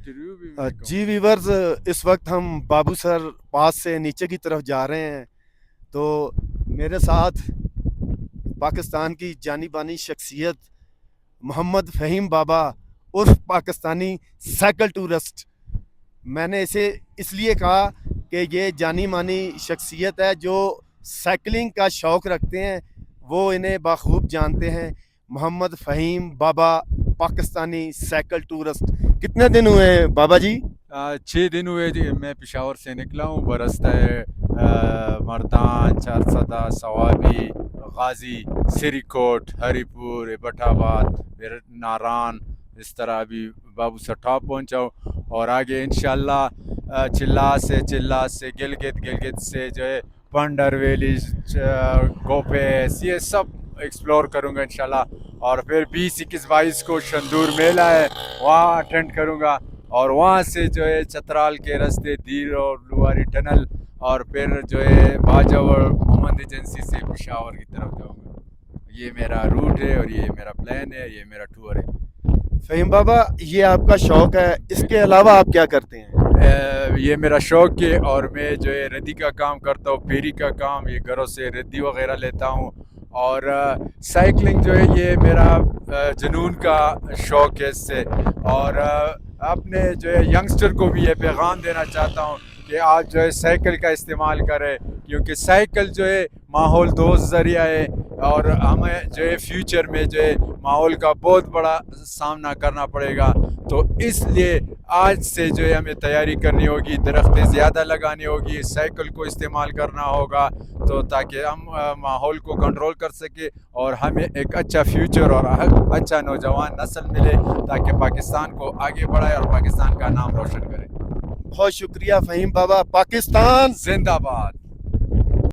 Interview भी जी viewers, इस वक्त हम बाबू सर पास से नीचे की तरफ जा रहे हैं। तो मेरे साथ पाकिस्तान की जानी बानी शख्सियत मोहम्मद फ़हीम बाबा उर्फ पाकिस्तानी साइकिल टूरिस्ट। मैंने इसे इसलिए कहा कि ये जानी मानी शख्सियत है जो साइकिलिंग का शौक़ रखते हैं, वो इन्हें बाखूब जानते हैं। मोहम्मद फ़हीम बाबा पाकिस्तानी साइकिल टूरिस्ट। कितने दिन हुए हैं बाबा जी? 6 दिन हुए जी, मैं पेशावर से निकला हूँ। बरसता है मर्दान, चारसदा, सवाबी, गाजी, सिरीकोट, हरीपुर, एबटाबाद, फिर नारान, इस तरह अभी बाबू सठा पहुँचा हूँ। और आगे इंशाल्लाह चिल्ला से गिलगित से जो है पंडर वैली, गोपेस, ये सब एक्सप्लोर करूँगा इंशाल्लाह। और फिर 20, 21, 22 को शंदूर मेला है, वहाँ अटेंड करूँगा। और वहाँ से जो है चतराल के रास्ते धीर और लुवारी टनल, और फिर जो है बाजावर मोहम्मद एजेंसी से पेशावर की तरफ जाऊँगा। ये मेरा रूट है और ये मेरा प्लान है, ये मेरा टूर है। फ़हीम बाबा, ये आपका शौक़ है, इसके अलावा आप क्या करते हैं? ये मेरा शौक़ है, और मैं जो है रद्दी का काम करता हूँ, फेरी का काम, ये घरों से रद्दी वगैरह लेता हूँ। और साइकिलिंग जो है ये मेरा जुनून का शौक़ है इससे। और अपने जो है यंगस्टर को भी ये पैगाम देना चाहता हूँ कि आप जो है साइकिल का इस्तेमाल करें, क्योंकि साइकिल जो है माहौल दोस्त ज़रिया है। और हमें जो है फ्यूचर में जो है माहौल का बहुत बड़ा सामना करना पड़ेगा। तो इसलिए आज से जो है हमें तैयारी करनी होगी, दरख्तें ज़्यादा लगानी होगी, साइकिल को इस्तेमाल करना होगा, तो ताकि हम माहौल को कंट्रोल कर सके और हमें एक अच्छा फ्यूचर और अच्छा नौजवान नस्ल मिले, ताकि पाकिस्तान को आगे बढ़ाए और पाकिस्तान का नाम रोशन करे। बहुत शुक्रिया फ़हीम बाबा। पाकिस्तान जिंदाबाद।